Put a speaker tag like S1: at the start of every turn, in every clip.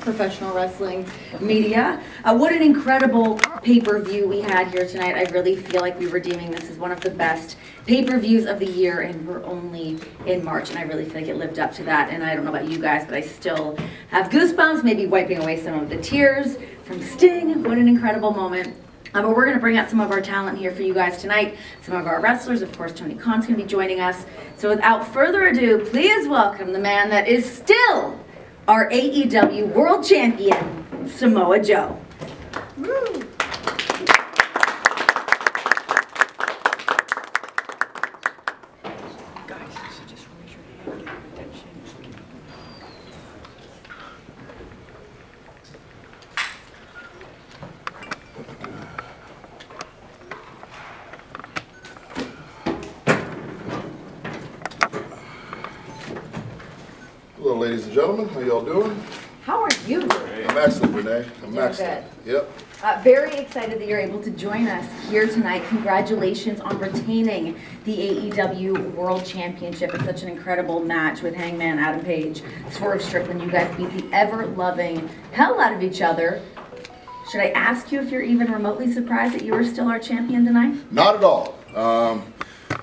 S1: professional wrestling media. What an incredible pay-per-view we had here tonight. I really feel like we were deeming this as one of the best pay-per-views of the year, and we're only in March, and I really feel like it lived up to that. And I don't know about you guys, but I still have goosebumps, maybe wiping away some of the tears from Sting. What an incredible moment. But we're going to bring out some of our talent here for you guys tonight. Some of our wrestlers, of course, Tony Khan's going to be joining us. So without further ado, please welcome the man that is still our AEW World Champion, Samoa Joe. Woo.
S2: Hello, ladies and gentlemen. How y'all doing?
S1: How are you?
S2: I'm excellent, Renee. I'm excellent. Yep.
S1: Very excited that you're able to join us here tonight. Congratulations on retaining the AEW World Championship. It's such an incredible match with Hangman, Adam Page, Swerve, Strickman. You guys beat the ever-loving hell out of each other. Should I ask you if you're even remotely surprised that you were still our champion tonight?
S2: Not at all.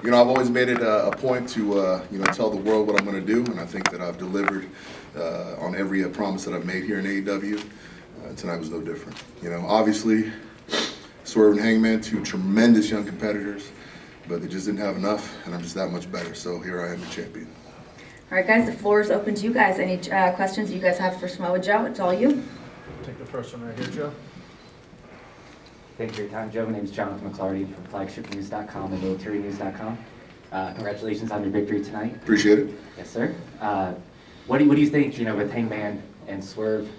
S2: You know, I've always made it a point to, you know, tell the world what I'm going to do, and I think that I've delivered on every promise that I've made here in AEW. Tonight was no different. You know, obviously, Swerve and Hangman, two tremendous young competitors, but they just didn't have enough, and I'm just that much better. So here I am, the champion.
S1: All right, guys, the floor is open to you guys. Any questions you guys have for Samoa Joe? It's all you.
S3: Take the first one right here, Joe.
S4: Thanks for your time, Joe. My name is Jonathan McClarty from flagshipnews.com and militarynews.com. Congratulations on your victory tonight.
S2: Appreciate it.
S4: Yes, sir. What do you think, you know, with Hangman and Swerve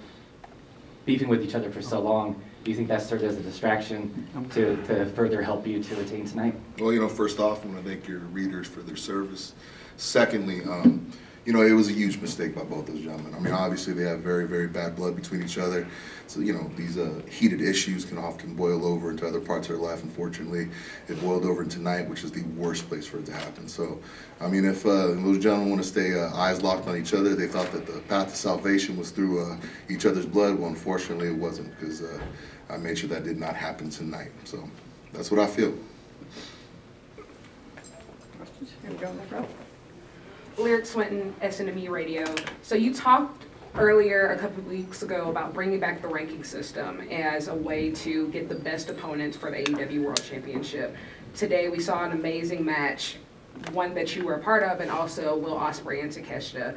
S4: beefing with each other for so long, do you think that served as a distraction to further help you to retain tonight?
S2: Well, you know, first off, I want to thank your readers for their service. Secondly, you know, it was a huge mistake by both those gentlemen. I mean, obviously they have very, very bad blood between each other. So, you know, these heated issues can often boil over into other parts of their life. Unfortunately, it boiled over into tonight, which is the worst place for it to happen. So, I mean, if those gentlemen want to stay eyes locked on each other, they thought that the path to salvation was through each other's blood. Well, unfortunately, it wasn't, because I made sure that did not happen tonight. So, that's what I feel.
S1: Questions? Here we go in the front.
S5: Lyric Swinton, SNME Radio. So you talked earlier a couple of weeks ago about bringing back the ranking system as a way to get the best opponents for the AEW World Championship. Today we saw an amazing match, one that you were a part of, and also Will Ospreay and Takeshita.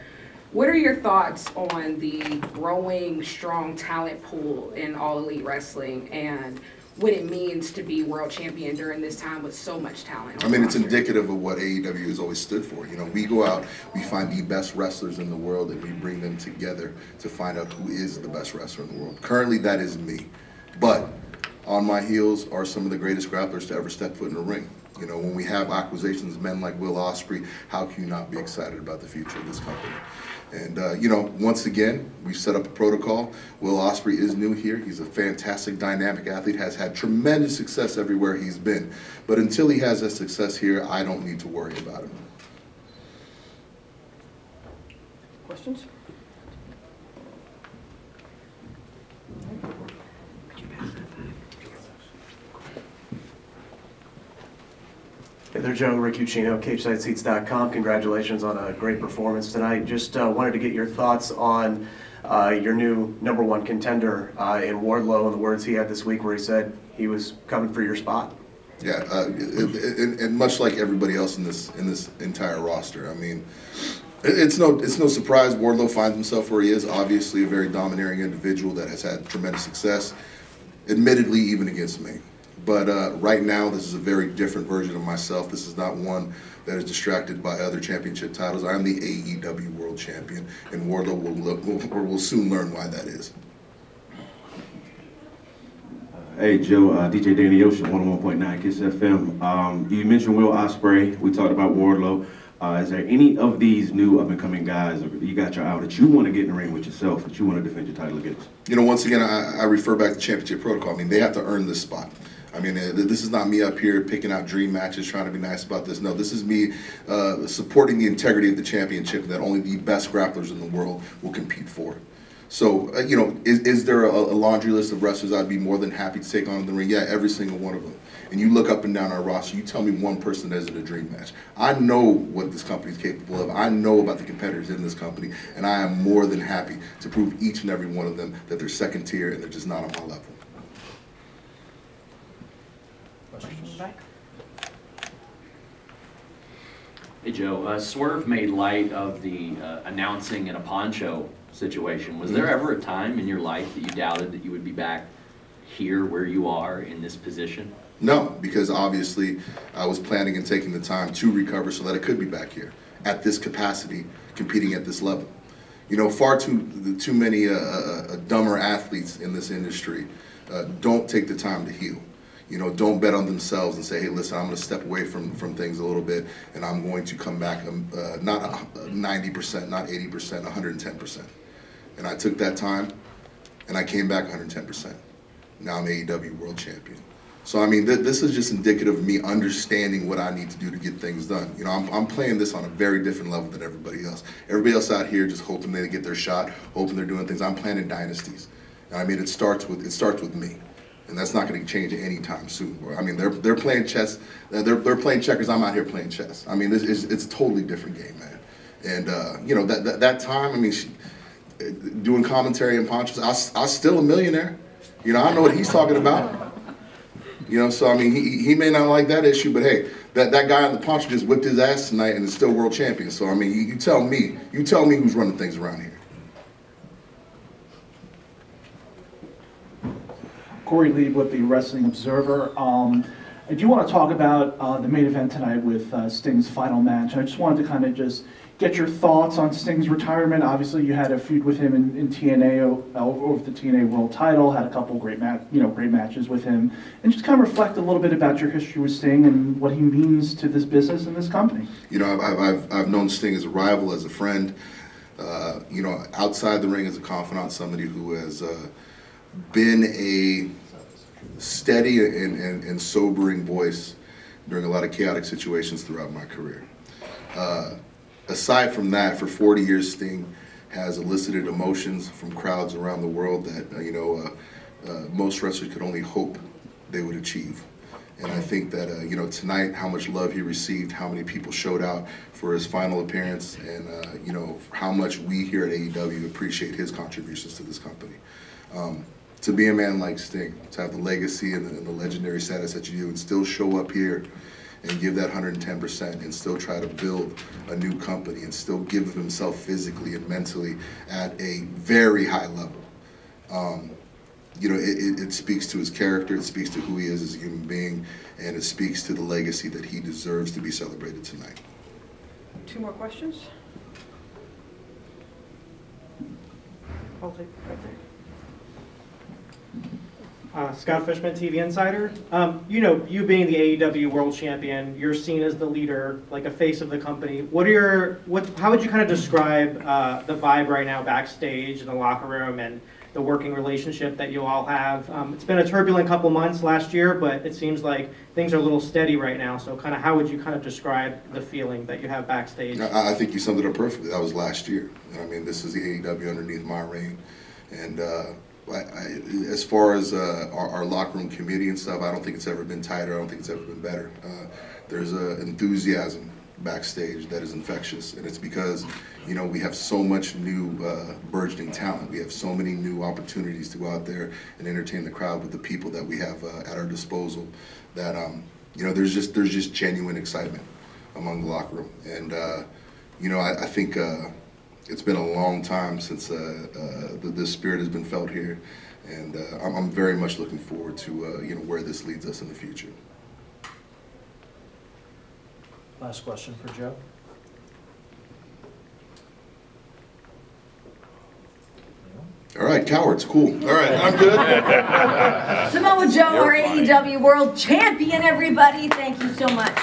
S5: What are your thoughts on the growing, strong talent pool in All Elite Wrestling and what it means to be world champion during this time with so much talent?
S2: I mean, it's indicative of what AEW has always stood for. You know, we go out, we find the best wrestlers in the world, and we bring them together to find out who is the best wrestler in the world. Currently, that is me. But on my heels are some of the greatest grapplers to ever step foot in the ring. You know, when we have acquisitions, men like Will Ospreay, how can you not be excited about the future of this company? And, you know, once again, we've set up a protocol. Will Ospreay is new here. He's a fantastic, dynamic athlete, has had tremendous success everywhere he's been. But until he has that success here, I don't need to worry about him.
S1: Questions?
S6: Hey there, Joe. Rick Uccino, CapesideSeats.com. Congratulations on a great performance tonight. Just wanted to get your thoughts on your new #1 contender in Wardlow and the words he had this week where he said he was coming for your spot.
S2: Yeah, and much like everybody else in this entire roster, I mean, it's no surprise Wardlow finds himself where he is. Obviously, a very domineering individual that has had tremendous success, admittedly, even against me. But right now, this is a very different version of myself. This is not one that is distracted by other championship titles. I'm the AEW World Champion, and Wardlow will soon learn why that is.
S7: Hey Joe, DJ Danny Ocean, 101.9 KISS FM. You mentioned Will Ospreay. We talked about Wardlow. Is there any of these new up-and-coming guys you got your eye that you want to get in the ring with yourself, that you want to defend your title against?
S2: You know, once again, I refer back to championship protocol. I mean, they have to earn this spot. I mean, this is not me up here picking out dream matches, trying to be nice about this. No, this is me supporting the integrity of the championship that only the best grapplers in the world will compete for. So, is there a laundry list of wrestlers I'd be more than happy to take on in the ring? Yeah, every single one of them. And you look up and down our roster, you tell me one person that isn't a dream match. I know what this company is capable of. I know about the competitors in this company, and I am more than happy to prove each and every one of them that they're second tier and they're just not on my level.
S3: Questions?
S8: Hey Joe, Swerve made light of the announcing in a Poncho situation. Was there ever a time in your life that you doubted that you would be back here where you are in this position?
S2: No, because obviously I was planning and taking the time to recover so that I could be back here at this capacity, competing at this level. Far too many dumber athletes in this industry don't take the time to heal. Don't bet on themselves and say, hey, listen, I'm going to step away from things a little bit, and I'm going to come back not 90%, not 80%, 110%. And I took that time, and I came back 110%. Now I'm AEW World Champion. So, this is just indicative of me understanding what I need to do to get things done. I'm playing this on a very different level than everybody else. Everybody else out here just hoping they get their shot, hoping they're doing things. I'm planning dynasties. And it starts with me. And that's not going to change anytime soon. They're playing chess. They're playing checkers. I'm out here playing chess. It's a totally different game, man. And that time, doing commentary in Poncho, I was still a millionaire. I know what he's talking about. So he may not like that issue, but hey, that guy on the Poncho just whipped his ass tonight and is still world champion. So you tell me who's running things around here.
S9: Corey Lee with the Wrestling Observer. I do want to talk about the main event tonight with Sting's final match. I just wanted to kind of just get your thoughts on Sting's retirement. Obviously, you had a feud with him in TNA over the TNA World Title. Had a couple great matches with him, and just kind of reflect a little bit about your history with Sting and what he means to this business and this company.
S2: I've known Sting as a rival, as a friend. Outside the ring as a confidant, somebody who has been a steady and sobering voice during a lot of chaotic situations throughout my career. Aside from that, for 40 years, Sting has elicited emotions from crowds around the world that most wrestlers could only hope they would achieve. And I think that tonight, how much love he received, how many people showed out for his final appearance, and how much we here at AEW appreciate his contributions to this company. To be a man like Sting, to have the legacy and the legendary status that you do, and still show up here and give that 110% and still try to build a new company and still give himself physically and mentally at a very high level. It speaks to his character, it speaks to who he is as a human being, and it speaks to the legacy that he deserves to be celebrated tonight.
S10: 2 more questions? I'll take right there. Scott Fishman, TV Insider. You being the AEW World Champion, you're seen as the leader, like a face of the company. How would you kind of describe the vibe right now backstage in the locker room and the working relationship that you all have? It's been a turbulent couple months last year, but it seems like things are a little steady right now. So kind of how would you kind of describe the feeling that you have backstage?
S2: I think you summed it up perfectly. That was last year. This is the AEW underneath my reign. And as far as our locker room community and stuff, I don't think it's ever been tighter. I don't think it's ever been better. There's an enthusiasm backstage that is infectious, and it's because we have so much new burgeoning talent. We have so many new opportunities to go out there and entertain the crowd with the people that we have at our disposal. That there's just genuine excitement among the locker room, and I think. It's been a long time since this spirit has been felt here, and I'm very much looking forward to where this leads us in the future.
S3: Last question for Joe.
S2: All right, cowards, cool. All right, I'm good.
S1: Samoa Joe, our AEW World Champion, everybody. Thank you so much.